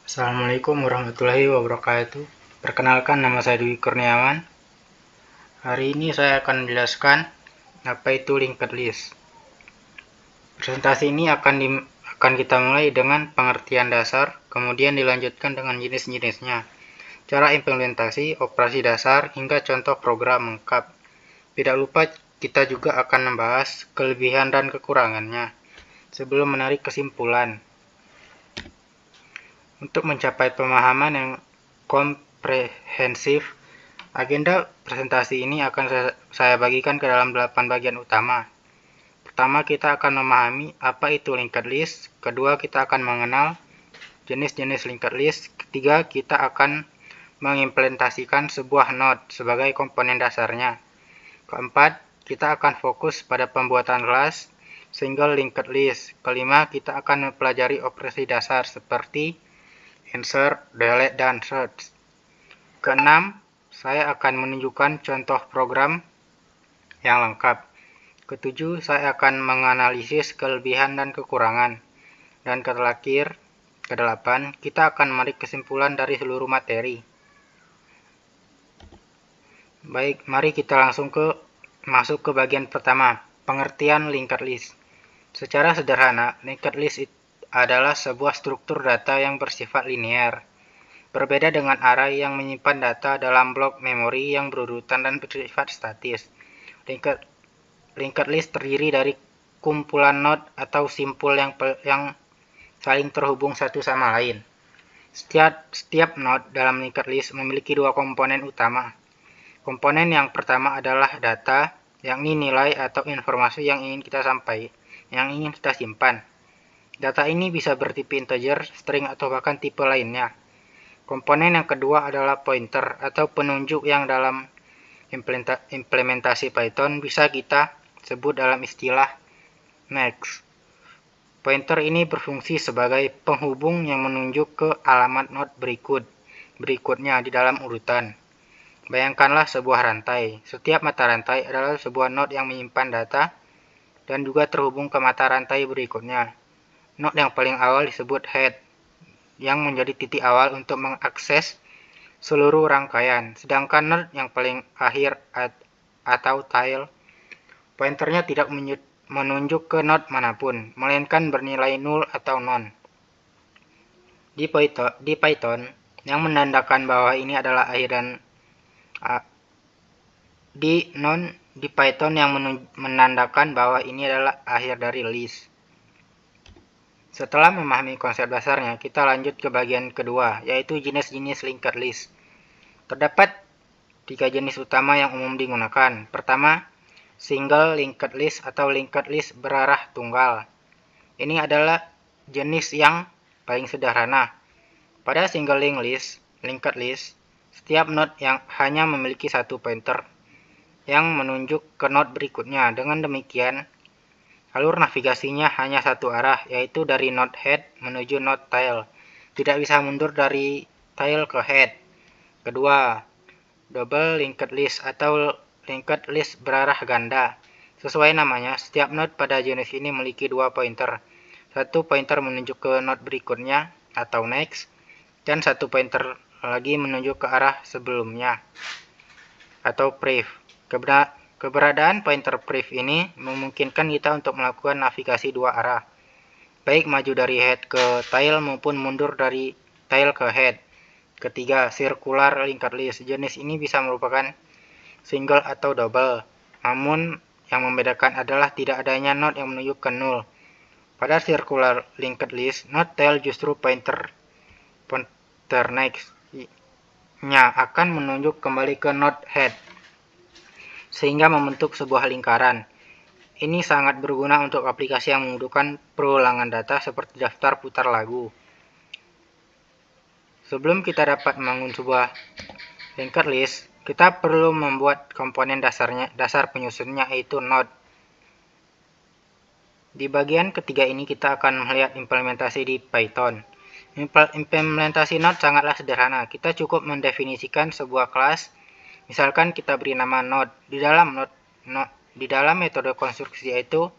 Assalamualaikum warahmatullahi wabarakatuh. Perkenalkan, nama saya Dwi Kurniawan. Hari ini saya akan menjelaskan apa itu linked list. Presentasi ini akan kita mulai dengan pengertian dasar, kemudian dilanjutkan dengan jenis-jenisnya, cara implementasi, operasi dasar, hingga contoh program lengkap. Tidak lupa kita juga akan membahas kelebihan dan kekurangannya sebelum menarik kesimpulan. Untuk mencapai pemahaman yang komprehensif, agenda presentasi ini akan saya bagikan ke dalam 8 bagian utama. Pertama, kita akan memahami apa itu linked list. Kedua, kita akan mengenal jenis-jenis linked list. Ketiga, kita akan mengimplementasikan sebuah node sebagai komponen dasarnya. Keempat, kita akan fokus pada pembuatan kelas single linked list. Kelima, kita akan mempelajari operasi dasar seperti insert, delete, dan search. Keenam, saya akan menunjukkan contoh program yang lengkap. Ketujuh, saya akan menganalisis kelebihan dan kekurangan. Dan terakhir, kedelapan, kita akan menarik kesimpulan dari seluruh materi. Baik, mari kita langsung masuk ke bagian pertama, pengertian linked list. Secara sederhana, linked list adalah sebuah struktur data yang bersifat linear. Berbeda dengan array yang menyimpan data dalam blok memori yang berurutan dan bersifat statis. Linked list terdiri dari kumpulan node atau simpul yang saling terhubung satu sama lain. Setiap node dalam linked list memiliki dua komponen utama. Komponen yang pertama adalah data, yakni nilai atau informasi yang ingin kita simpan. Data ini bisa bertipe integer, string, atau bahkan tipe lainnya. Komponen yang kedua adalah pointer atau penunjuk yang dalam implementasi Python bisa kita sebut dalam istilah next. Pointer ini berfungsi sebagai penghubung yang menunjuk ke alamat node berikutnya di dalam urutan. Bayangkanlah sebuah rantai. Setiap mata rantai adalah sebuah node yang menyimpan data dan juga terhubung ke mata rantai berikutnya. Node yang paling awal disebut head, yang menjadi titik awal untuk mengakses seluruh rangkaian. Sedangkan node yang paling akhir atau tail, pointernya tidak menunjuk ke node manapun, melainkan bernilai nul atau non. Di Python, yang menandakan bahwa ini adalah akhir dan di Python yang menandakan bahwa ini adalah akhir dari list. Setelah memahami konsep dasarnya, kita lanjut ke bagian kedua, yaitu jenis-jenis linked list. Terdapat 3 jenis utama yang umum digunakan. Pertama, single linked list atau linked list berarah tunggal. Ini adalah jenis yang paling sederhana. Pada single linked list, setiap node yang hanya memiliki satu pointer yang menunjuk ke node berikutnya. Dengan demikian, alur navigasinya hanya satu arah, yaitu dari node head menuju node tail. Tidak bisa mundur dari tail ke head. Kedua, double linked list atau linked list berarah ganda. Sesuai namanya, setiap node pada jenis ini memiliki dua pointer. Satu pointer menunjuk ke node berikutnya atau next, dan satu pointer lagi menunjuk ke arah sebelumnya atau prev. Keberadaan pointer prev ini memungkinkan kita untuk melakukan navigasi dua arah, baik maju dari head ke tail maupun mundur dari tail ke head. Ketiga, circular linked list. Jenis ini bisa merupakan single atau double, namun yang membedakan adalah tidak adanya node yang menunjuk ke nol. Pada circular linked list, node tail justru pointer next-nya akan menunjuk kembali ke node head, sehingga membentuk sebuah lingkaran. Ini sangat berguna untuk aplikasi yang membutuhkan perulangan data seperti daftar putar lagu. Sebelum kita dapat membangun sebuah linked list, kita perlu membuat komponen dasar penyusunnya, yaitu node. Di bagian ketiga ini kita akan melihat implementasi di Python. Implementasi node sangatlah sederhana. Kita cukup mendefinisikan sebuah kelas. Misalkan kita beri nama node. Di dalam metode konstruksi yaitu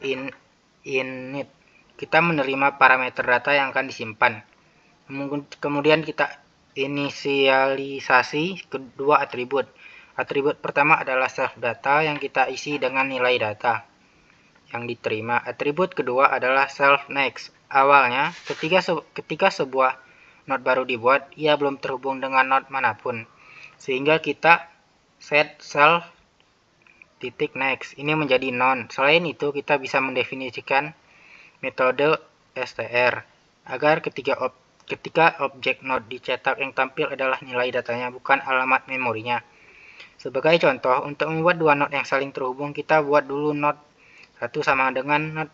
init, kita menerima parameter data yang akan disimpan. Kemudian kita inisialisasi kedua atribut. Atribut pertama adalah self data yang kita isi dengan nilai data yang diterima. Atribut kedua adalah self next. Awalnya, ketika sebuah node baru dibuat, ia belum terhubung dengan node manapun. Sehingga kita set self titik next ini menjadi none. Selain itu, kita bisa mendefinisikan metode str agar ketika objek node dicetak yang tampil adalah nilai datanya, bukan alamat memorinya. Sebagai contoh, untuk membuat dua node yang saling terhubung, kita buat dulu node 1 sama dengan node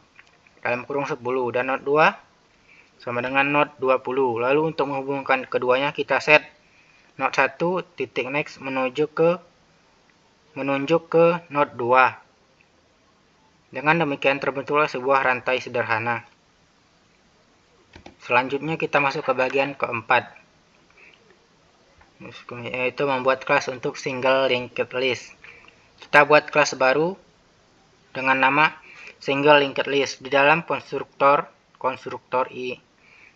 dalam kurung 10 dan node 2 sama dengan node 20. Lalu untuk menghubungkan keduanya, kita set node 1 titik next menunjuk ke node 2. Dengan demikian terbentuklah sebuah rantai sederhana. Selanjutnya kita masuk ke bagian keempat, yaitu membuat kelas untuk single linked list. Kita buat kelas baru dengan nama single linked list. Di dalam konstruktor i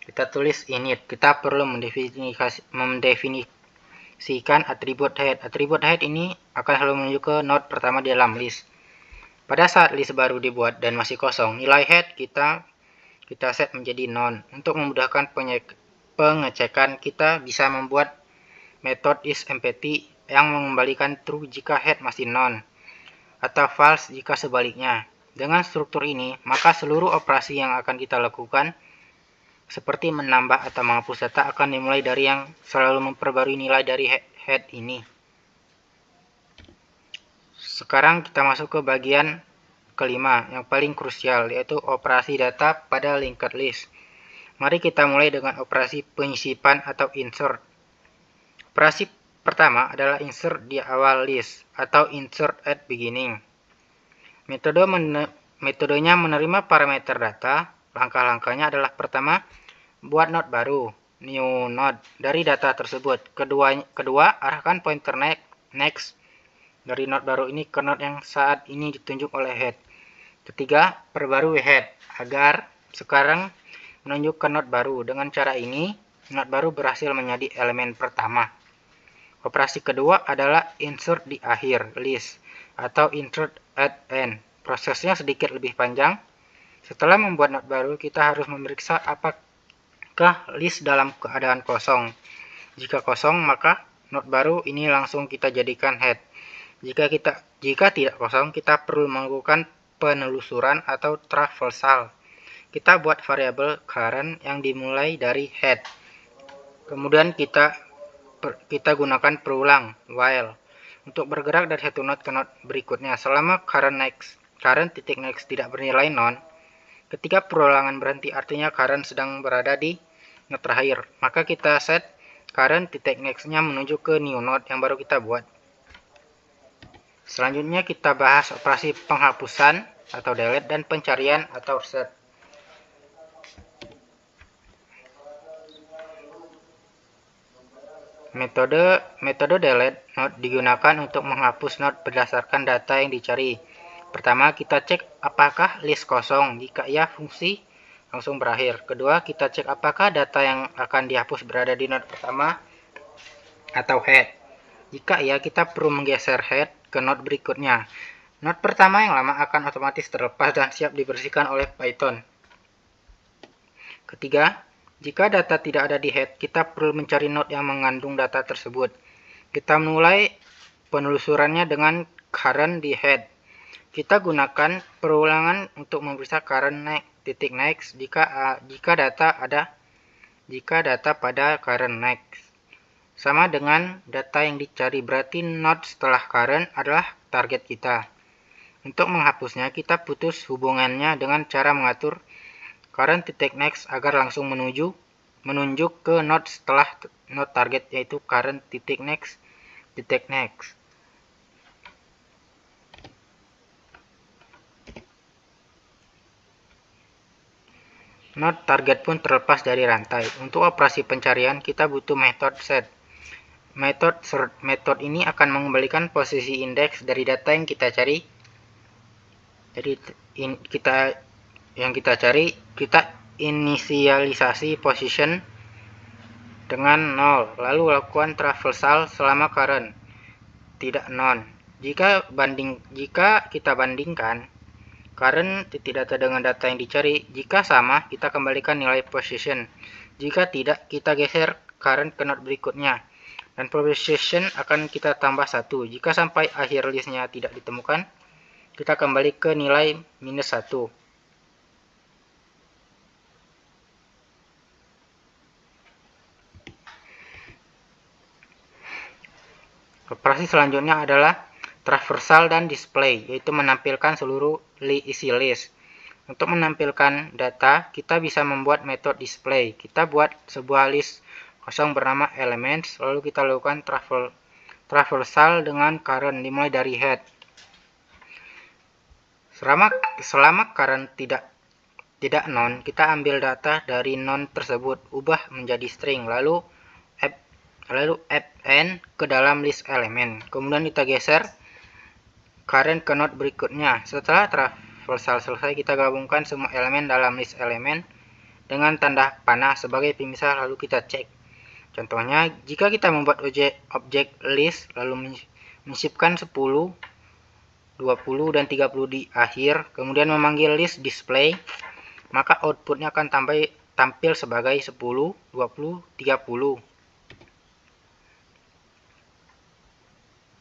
kita tulis init. Kita perlu mendefinisikan atribut head. Atribut head ini akan selalu menuju ke node pertama di dalam list. Pada saat list baru dibuat dan masih kosong, nilai head kita set menjadi none. Untuk memudahkan pengecekan, kita bisa membuat metode isEmpty yang mengembalikan true jika head masih none, atau false jika sebaliknya. Dengan struktur ini, maka seluruh operasi yang akan kita lakukan, seperti menambah atau menghapus data, akan dimulai dari yang selalu memperbarui nilai dari head ini. Sekarang kita masuk ke bagian kelima, yang paling krusial, yaitu operasi data pada linked list. Mari kita mulai dengan operasi penyisipan atau insert. Operasi pertama adalah insert di awal list atau insert at beginning. Metodenya menerima parameter data. Langkah-langkahnya adalah pertama, buat node baru, new node, dari data tersebut. Kedua, arahkan pointer next dari node baru ini ke node yang saat ini ditunjuk oleh head. Ketiga, perbarui head agar sekarang menunjuk ke node baru. Dengan cara ini, node baru berhasil menjadi elemen pertama. Operasi kedua adalah insert di akhir list atau insert at end. Prosesnya sedikit lebih panjang. Setelah membuat node baru, kita harus memeriksa apakah list dalam keadaan kosong. Jika kosong, maka node baru ini langsung kita jadikan head. Jika tidak kosong, kita perlu melakukan penelusuran atau traversal. Kita buat variabel current yang dimulai dari head. Kemudian kita gunakan perulang while untuk bergerak dari satu node ke node berikutnya. Selama current titik next tidak bernilai none, ketika perulangan berhenti artinya current sedang berada di node terakhir. Maka kita set current titik next-nya menuju ke new node yang baru kita buat. Selanjutnya kita bahas operasi penghapusan atau delete dan pencarian atau search. Metode delete node digunakan untuk menghapus node berdasarkan data yang dicari. Pertama, kita cek apakah list kosong. Jika iya, fungsi langsung berakhir. Kedua, kita cek apakah data yang akan dihapus berada di node pertama atau head. Jika iya, kita perlu menggeser head ke node berikutnya. Node pertama yang lama akan otomatis terlepas dan siap dibersihkan oleh Python. Ketiga, jika data tidak ada di head, kita perlu mencari node yang mengandung data tersebut. Kita mulai penelusurannya dengan current di head. Kita gunakan perulangan untuk memeriksa current titik next jika data pada current next sama dengan data yang dicari, berarti node setelah current adalah target kita. Untuk menghapusnya, kita putus hubungannya dengan cara mengatur current titik next agar langsung menunjuk ke node setelah node target, yaitu current titik next. Node target pun terlepas dari rantai. Untuk operasi pencarian, kita butuh metode set. Metode ini akan mengembalikan posisi indeks dari data yang kita cari. Jadi kita inisialisasi position dengan 0, lalu lakukan traversal selama current tidak non. Jika kita bandingkan current titik data dengan data yang dicari, jika sama kita kembalikan nilai position, jika tidak kita geser current ke node berikutnya, dan position akan kita tambah 1. Jika sampai akhir listnya tidak ditemukan, kita kembali ke nilai -1. Operasi selanjutnya adalah traversal dan display, yaitu menampilkan seluruh isi list. Untuk menampilkan data, kita bisa membuat metode display. Kita buat sebuah list kosong bernama elements, lalu kita lakukan traversal dengan current dimulai dari head. Selama current tidak non, kita ambil data dari non tersebut, ubah menjadi string, lalu fn ke dalam list elemen. Kemudian kita geser current ke node berikutnya. Setelah traversal selesai, kita gabungkan semua elemen dalam list elemen dengan tanda panah sebagai pemisah, lalu kita cek. Contohnya, jika kita membuat objek list lalu menyisipkan 10, 20, dan 30 di akhir, kemudian memanggil list display, maka outputnya akan tampil sebagai 10, 20, 30.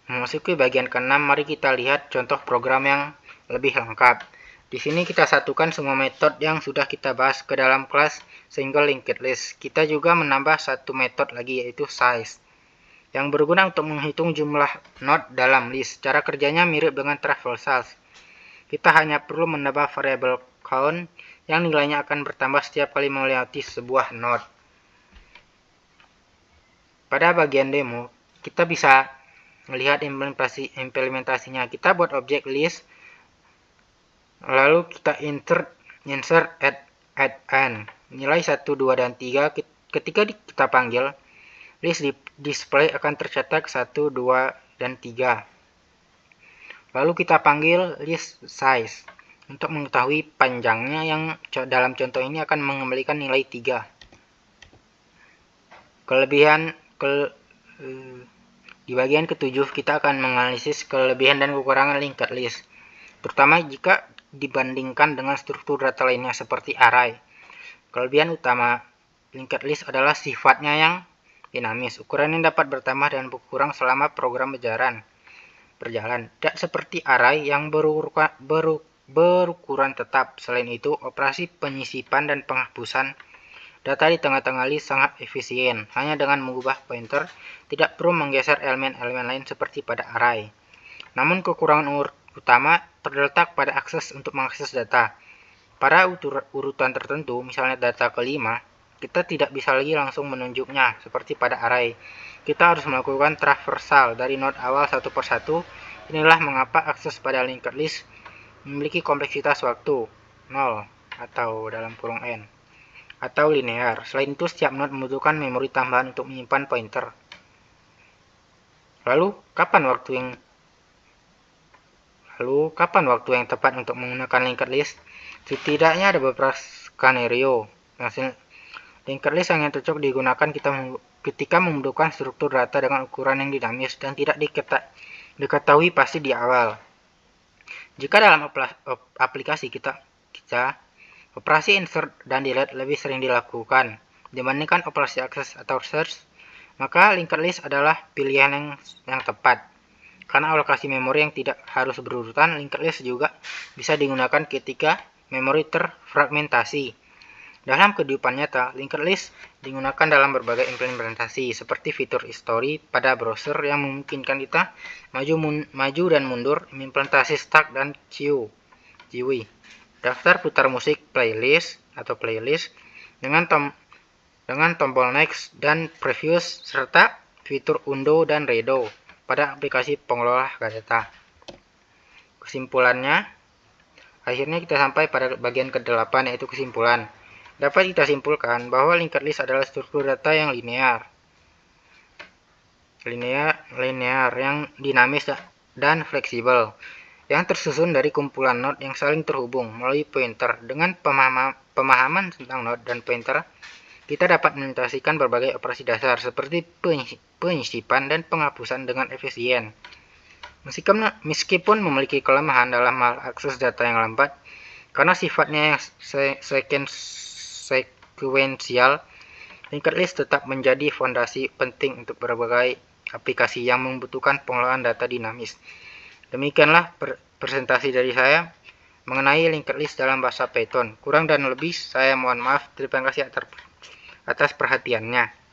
Memasuki bagian ke-6, mari kita lihat contoh program yang lebih lengkap. Di sini kita satukan semua metode yang sudah kita bahas ke dalam kelas single linked list. Kita juga menambah satu metode lagi, yaitu size, yang berguna untuk menghitung jumlah node dalam list. Cara kerjanya mirip dengan traversals. Kita hanya perlu menambah variabel count yang nilainya akan bertambah setiap kali melewati sebuah node. Pada bagian demo, kita bisa melihat implementasinya. Kita buat objek list, lalu kita insert add nilai 1, 2, dan 3. Ketika kita panggil, list display akan tercetak 1, 2, dan 3. Lalu kita panggil list size untuk mengetahui panjangnya, yang dalam contoh ini akan mengembalikan nilai 3. Di bagian ke-7, kita akan menganalisis kelebihan dan kekurangan linked list, terutama jika dibandingkan dengan struktur data lainnya seperti array. Kelebihan utama linked list adalah sifatnya yang dinamis. Ukurannya dapat bertambah dan berkurang selama program berjalan. Tidak seperti array yang berukuran tetap. Selain itu, operasi penyisipan dan penghapusan data di tengah-tengah list sangat efisien. Hanya dengan mengubah pointer, tidak perlu menggeser elemen-elemen lain seperti pada array. Namun kekurangan utama terletak pada akses untuk mengakses data. Pada urutan tertentu, misalnya data ke-5, kita tidak bisa lagi langsung menunjuknya seperti pada array. Kita harus melakukan traversal dari node awal satu persatu. Inilah mengapa akses pada linked list memiliki kompleksitas waktu 0 atau dalam kurung n atau linear. Selain itu, setiap node membutuhkan memori tambahan untuk menyimpan pointer. Lalu, kapan waktu yang tepat untuk menggunakan linked list? Setidaknya ada beberapa skenario. Linked list yang cocok digunakan ketika membutuhkan struktur data dengan ukuran yang dinamis dan tidak diketahui pasti di awal. Jika dalam aplikasi kita operasi insert dan delete lebih sering dilakukan dibandingkan operasi access atau search, maka linked list adalah pilihan yang tepat. Karena alokasi memori yang tidak harus berurutan, linked list juga bisa digunakan ketika memori terfragmentasi. Dalam kehidupan nyata, linked list digunakan dalam berbagai implementasi, seperti fitur history pada browser yang memungkinkan kita maju dan mundur implementasi stack dan GUI. Daftar putar musik playlist dengan tombol next dan previous, serta fitur undo dan redo pada aplikasi pengelola data. Kesimpulannya, akhirnya kita sampai pada bagian ke-8, yaitu kesimpulan. Dapat kita simpulkan bahwa linked list adalah struktur data yang linear yang dinamis dan fleksibel, yang tersusun dari kumpulan node yang saling terhubung melalui pointer. Dengan pemahaman tentang node dan pointer, Kita dapat mengimplementasikan berbagai operasi dasar seperti penyisipan dan penghapusan dengan efisien. Meskipun memiliki kelemahan dalam hal akses data yang lambat, karena sifatnya yang sekuensial, linked list tetap menjadi fondasi penting untuk berbagai aplikasi yang membutuhkan pengelolaan data dinamis. Demikianlah presentasi dari saya mengenai linked list dalam bahasa Python. Kurang dan lebih saya mohon maaf. Terima kasih atas perhatiannya.